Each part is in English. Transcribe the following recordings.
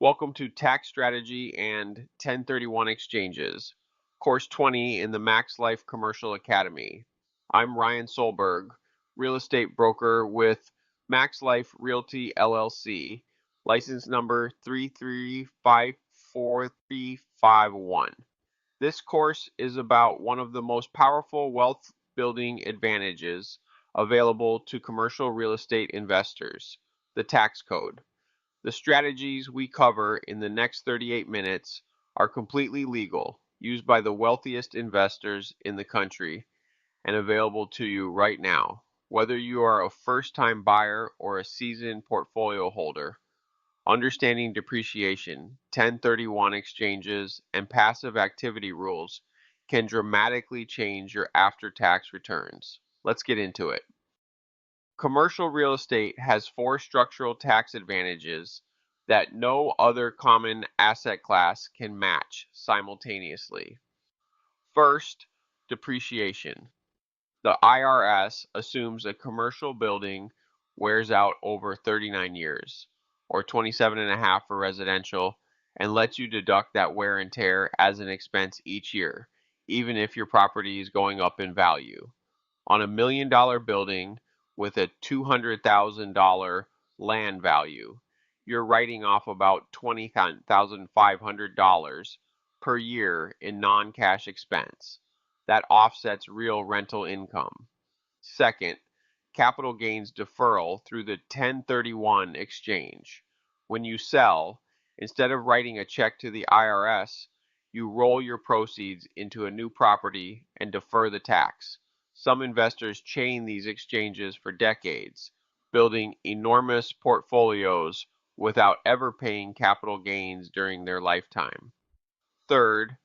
Welcome to Tax Strategy and 1031 Exchanges, Course 20 in the MaxLife Commercial Academy. I'm Ryan Solberg, real estate broker with MaxLife Realty LLC, license number 3354351. This course is about one of the most powerful wealth building advantages available to commercial real estate investors, the tax code. The strategies we cover in the next 38 minutes are completely legal, used by the wealthiest investors in the country, and available to you right now, whether you are a first-time buyer or a seasoned portfolio holder. Understanding depreciation, 1031 exchanges, and passive activity rules can dramatically change your after-tax returns. Let's get into it. Commercial real estate has four structural tax advantages that no other common asset class can match simultaneously. First, depreciation. The IRS assumes a commercial building wears out over 39 years, or 27 and a half for residential, and lets you deduct that wear and tear as an expense each year, even if your property is going up in value. On $1 million building with a $200,000 land value, you're writing off about $20,500 per year in non-cash expense. That offsets real rental income. Second, capital gains deferral through the 1031 exchange. When you sell, instead of writing a check to the IRS, you roll your proceeds into a new property and defer the tax. Some investors chain these exchanges for decades, building enormous portfolios without ever paying capital gains during their lifetime. Third,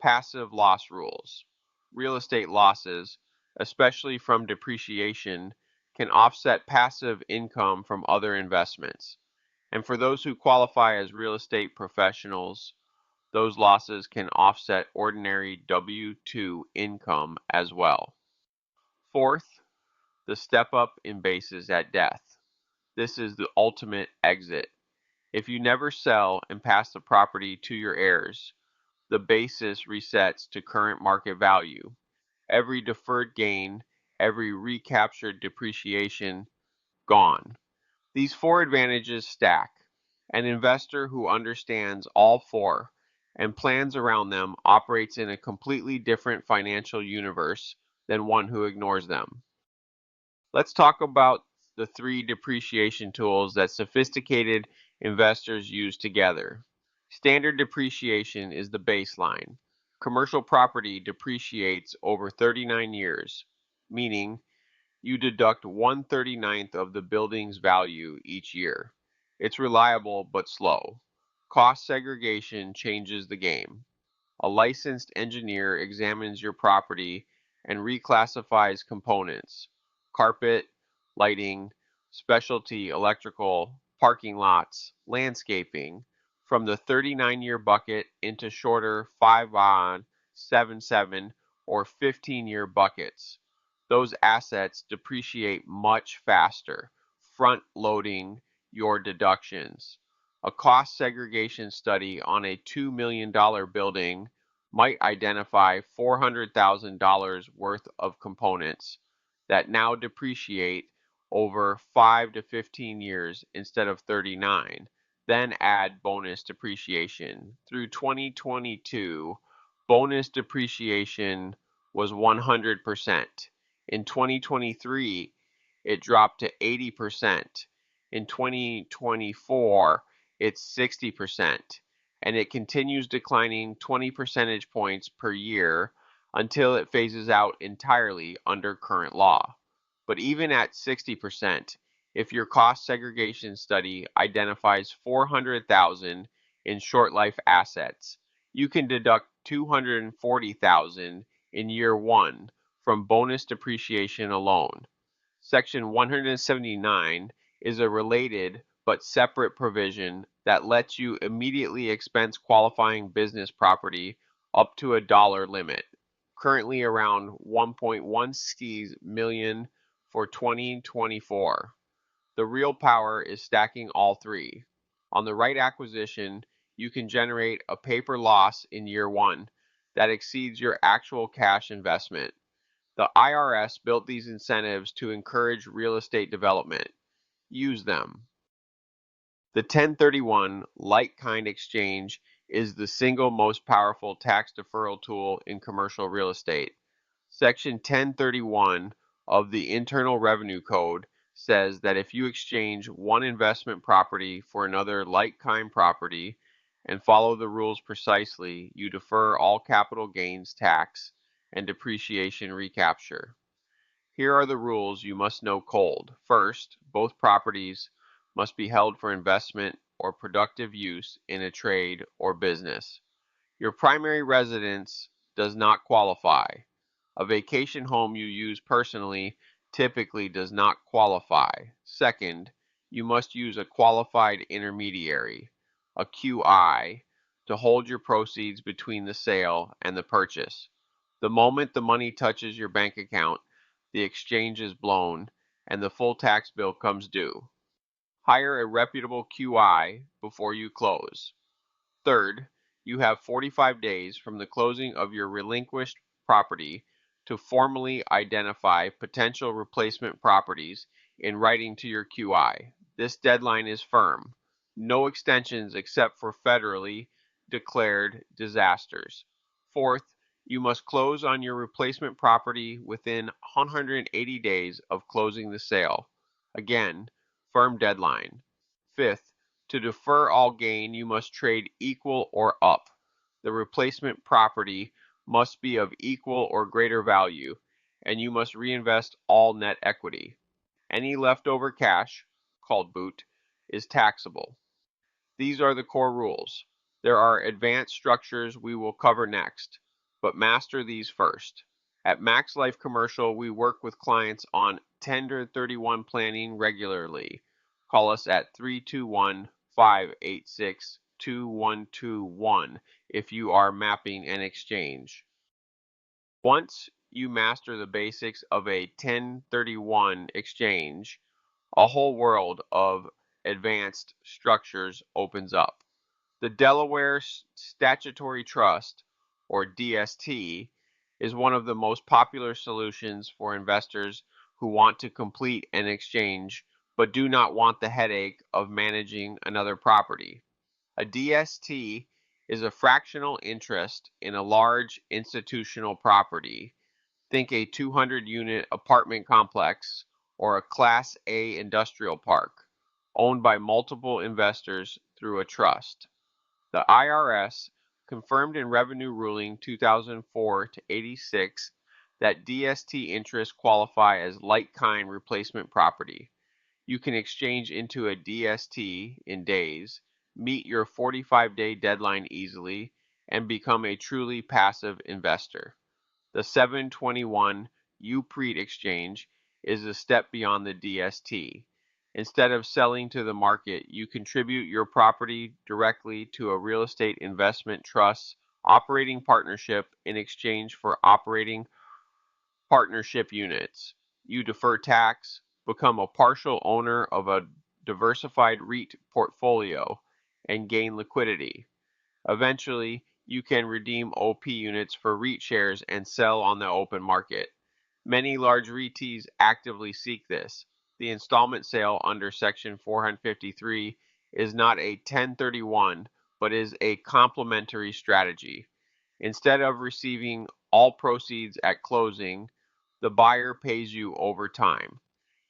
passive loss rules. Real estate losses, especially from depreciation, can offset passive income from other investments. And for those who qualify as real estate professionals, those losses can offset ordinary W-2 income as well. Fourth, the step up in basis at death. This is the ultimate exit. If you never sell and pass the property to your heirs, the basis resets to current market value. Every deferred gain, every recaptured depreciation, gone. These four advantages stack. An investor who understands all four and plans around them operates in a completely different financial universe than one who ignores them. Let's talk about the three depreciation tools that sophisticated investors use together. Standard depreciation is the baseline. Commercial property depreciates over 39 years, meaning you deduct 1/39th of the building's value each year. It's reliable but slow. Cost segregation changes the game. A licensed engineer examines your property and reclassifies components: carpet, lighting, specialty electrical, parking lots, landscaping, from the 39-year bucket into shorter 5-on, 7-7, or 15-year buckets. Those assets depreciate much faster, front-loading your deductions. A cost segregation study on a $2 million building might identify $400,000 worth of components that now depreciate over 5 to 15 years instead of 39, then add bonus depreciation. Through 2022, bonus depreciation was 100%. In 2023, it dropped to 80%. In 2024, it's 60%, and it continues declining 20 percentage points per year until it phases out entirely under current law. But even at 60%, if your cost segregation study identifies 400,000 in short life assets, you can deduct 240,000 in year one from bonus depreciation alone. Section 179 is a related but separate provision that lets you immediately expense qualifying business property up to a dollar limit, currently around 1.16 million for 2024. The real power is stacking all three. On the right acquisition, you can generate a paper loss in year one that exceeds your actual cash investment. The IRS built these incentives to encourage real estate development. Use them. The 1031 like-kind exchange is the single most powerful tax deferral tool in commercial real estate. Section 1031 of the Internal Revenue Code says that if you exchange one investment property for another like-kind property and follow the rules precisely, you defer all capital gains tax and depreciation recapture. Here are the rules you must know cold. First, both properties must be held for investment or productive use in a trade or business. Your primary residence does not qualify. A vacation home you use personally typically does not qualify. Second, you must use a qualified intermediary, a QI, to hold your proceeds between the sale and the purchase. The moment the money touches your bank account, the exchange is blown and the full tax bill comes due. Hire a reputable QI before you close. Third, you have 45 days from the closing of your relinquished property to formally identify potential replacement properties in writing to your QI. This deadline is firm. No extensions except for federally declared disasters. Fourth, you must close on your replacement property within 180 days of closing the sale. Again, firm deadline. Fifth, to defer all gain, you must trade equal or up. The replacement property must be of equal or greater value, and you must reinvest all net equity. Any leftover cash, called boot, is taxable. These are the core rules. There are advanced structures we will cover next, but master these first. At MaxLife Commercial, we work with clients on 1031 planning regularly. Call us at 321-586-2121 if you are mapping an exchange. Once you master the basics of a 1031 exchange, a whole world of advanced structures opens up. The Delaware Statutory Trust, or DST, is one of the most popular solutions for investors who want to complete an exchange but do not want the headache of managing another property. A DST is a fractional interest in a large institutional property. Think a 200-unit apartment complex or a Class A industrial park, owned by multiple investors through a trust. The IRS confirmed in Revenue Ruling 2004-86 that DST interests qualify as like-kind replacement property. You can exchange into a DST in days, meet your 45-day deadline easily, and become a truly passive investor. The 721 UPREIT exchange is a step beyond the DST. Instead of selling to the market, you contribute your property directly to a real estate investment trust's operating partnership in exchange for operating partnership units. You defer tax, become a partial owner of a diversified REIT portfolio, and gain liquidity. Eventually, you can redeem OP units for REIT shares and sell on the open market. Many large REITs actively seek this. The installment sale under Section 453 is not a 1031, but is a complementary strategy. Instead of receiving all proceeds at closing, the buyer pays you over time.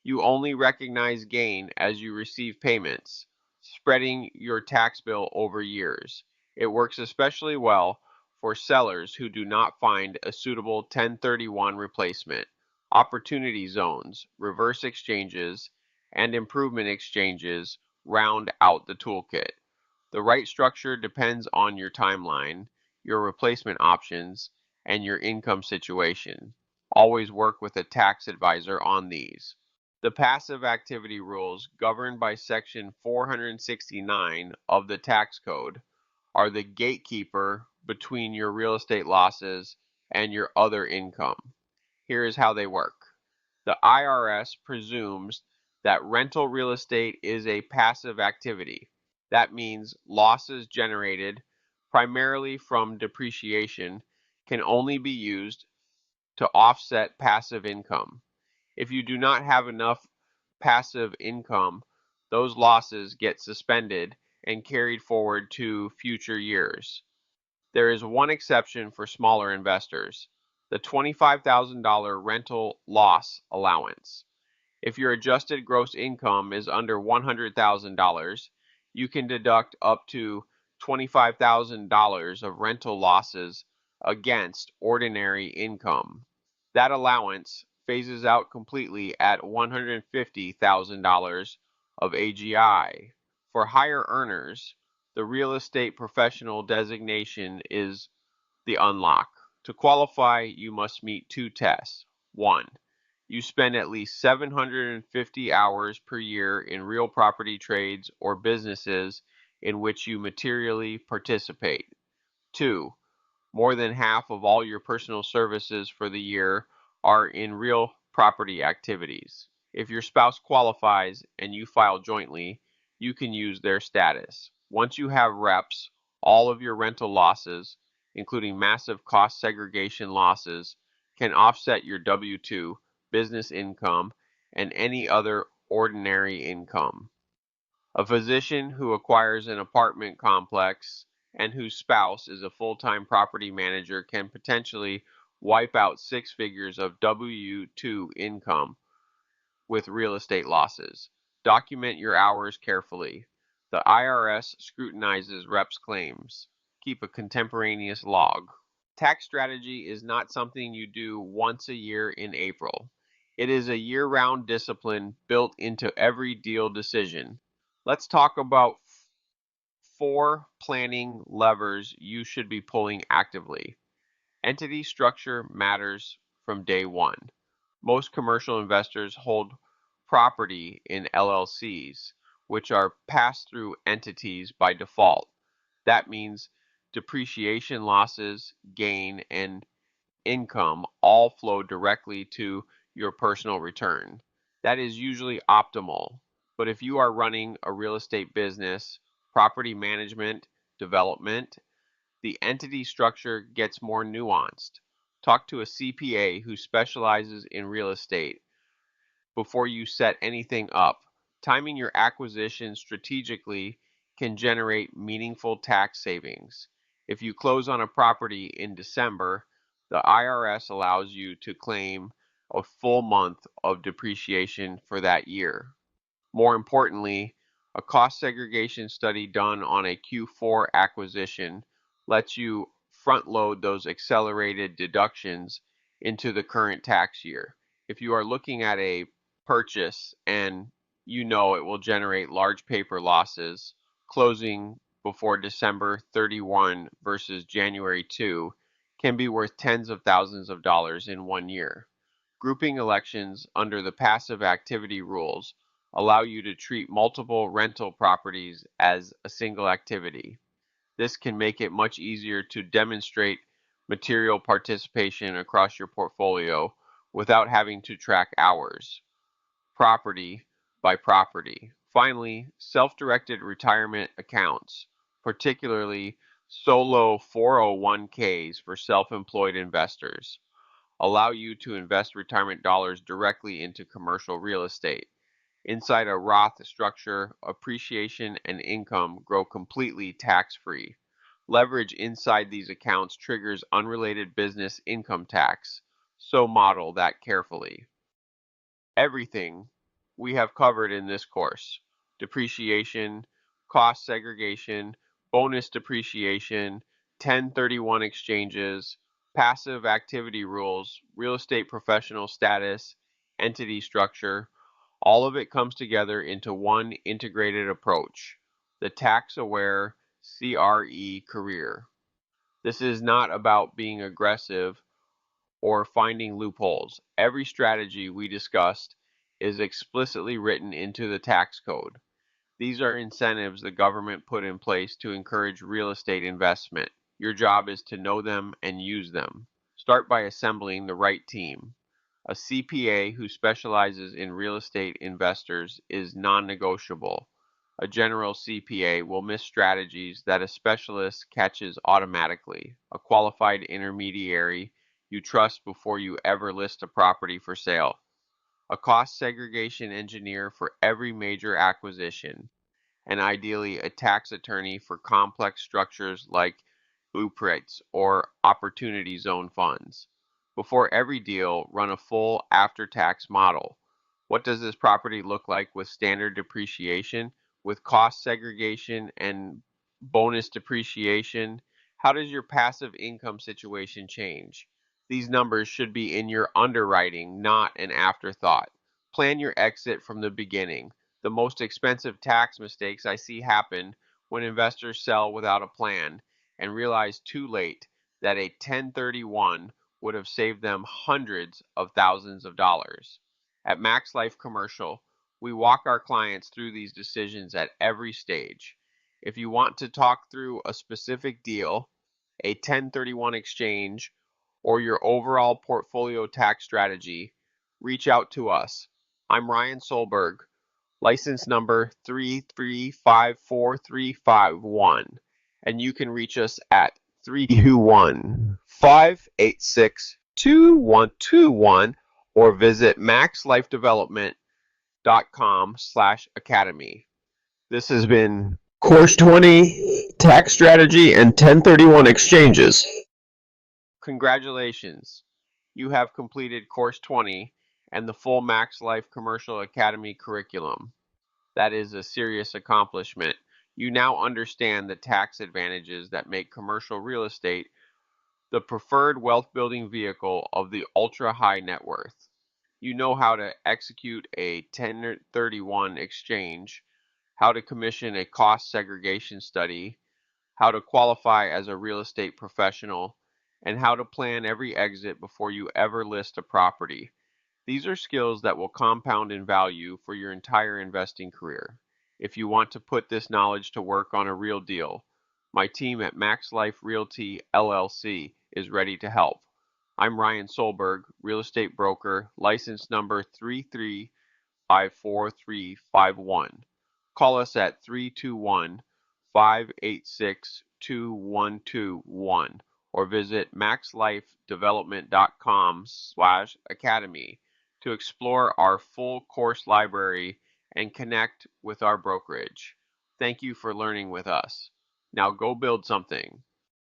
You only recognize gain as you receive payments, spreading your tax bill over years. It works especially well for sellers who do not find a suitable 1031 replacement. Opportunity zones, reverse exchanges, and improvement exchanges round out the toolkit. The right structure depends on your timeline, your replacement options, and your income situation. Always work with a tax advisor on these. The passive activity rules governed by Section 469 of the Tax Code are the gatekeeper between your real estate losses and your other income. Here is how they work. The IRS presumes that rental real estate is a passive activity. That means losses generated primarily from depreciation can only be used to offset passive income. If you do not have enough passive income, those losses get suspended and carried forward to future years. There is one exception for smaller investors, the $25,000 rental loss allowance. If your adjusted gross income is under $100,000, you can deduct up to $25,000 of rental losses against ordinary income. That allowance phases out completely at $150,000 of AGI. For higher earners, the real estate professional designation is the unlock. To qualify, you must meet two tests. One, you spend at least 750 hours per year in real property trades or businesses in which you materially participate. Two, more than half of all your personal services for the year are in real property activities. If your spouse qualifies and you file jointly, you can use their status. Once you have reps, all of your rental losses, including massive cost segregation losses, can offset your W-2, business income, and any other ordinary income. A physician who acquires an apartment complex and whose spouse is a full-time property manager can potentially wipe out six figures of W-2 income with real estate losses. Document your hours carefully. The IRS scrutinizes reps' claims. Keep a contemporaneous log. Tax strategy is not something you do once a year in April. It is a year-round discipline built into every deal decision. Let's talk about four planning levers you should be pulling actively. Entity structure matters from day one. Most commercial investors hold property in LLCs, which are pass-through entities by default. That means depreciation losses, gain, and income all flow directly to your personal return. That is usually optimal. But if you are running a real estate business, property management, development, the entity structure gets more nuanced. Talk to a CPA who specializes in real estate before you set anything up. Timing your acquisition strategically can generate meaningful tax savings. If you close on a property in December, the IRS allows you to claim a full month of depreciation for that year. More importantly, a cost segregation study done on a Q4 acquisition lets you front load those accelerated deductions into the current tax year. If you are looking at a purchase and you know it will generate large paper losses, closing before December 31 versus January 2 can be worth tens of thousands of dollars in 1 year. Grouping elections under the passive activity rules allow you to treat multiple rental properties as a single activity. This can make it much easier to demonstrate material participation across your portfolio without having to track hours, property by property. Finally, self-directed retirement accounts, particularly solo 401ks for self-employed investors, allow you to invest retirement dollars directly into commercial real estate. Inside a Roth structure, appreciation and income grow completely tax-free. Leverage inside these accounts triggers unrelated business income tax, so model that carefully. Everything we have covered in this course: depreciation, cost segregation, bonus depreciation, 1031 exchanges, passive activity rules, real estate professional status, entity structure, all of it comes together into one integrated approach, the tax-aware CRE career. This is not about being aggressive or finding loopholes. Every strategy we discussed is explicitly written into the tax code. These are incentives the government put in place to encourage real estate investment. Your job is to know them and use them. Start by assembling the right team. A CPA who specializes in real estate investors is non-negotiable. A general CPA will miss strategies that a specialist catches automatically, a qualified intermediary you trust before you ever list a property for sale, a cost segregation engineer for every major acquisition, and ideally a tax attorney for complex structures like UPREITs or opportunity zone funds. Before every deal, run a full after-tax model. What does this property look like with standard depreciation, with cost segregation and bonus depreciation? How does your passive income situation change? These numbers should be in your underwriting, not an afterthought. Plan your exit from the beginning. The most expensive tax mistakes I see happen when investors sell without a plan and realize too late that a 1031 would have saved them hundreds of thousands of dollars. At MaxLife Commercial, we walk our clients through these decisions at every stage. If you want to talk through a specific deal, a 1031 exchange, or your overall portfolio tax strategy, reach out to us. I'm Ryan Solberg, license number 3354351, and you can reach us at 321-586-2121 or visit maxlifedevelopment.com/academy. This has been Course 20 Tax Strategy and 1031 Exchanges. Congratulations! You have completed Course 20 and the full MaxLife Commercial Academy curriculum. That is a serious accomplishment. You now understand the tax advantages that make commercial real estate the preferred wealth building vehicle of the ultra high net worth. You know how to execute a 1031 exchange, how to commission a cost segregation study, how to qualify as a real estate professional, and how to plan every exit before you ever list a property. These are skills that will compound in value for your entire investing career. If you want to put this knowledge to work on a real deal, my team at Max Life Realty LLC is ready to help. I'm Ryan Solberg, real estate broker, license number 3354351. Call us at 321-586-2121 or visit maxlifedevelopment.com/academy to explore our full course library and connect with our brokerage. Thank you for learning with us. Now go build something.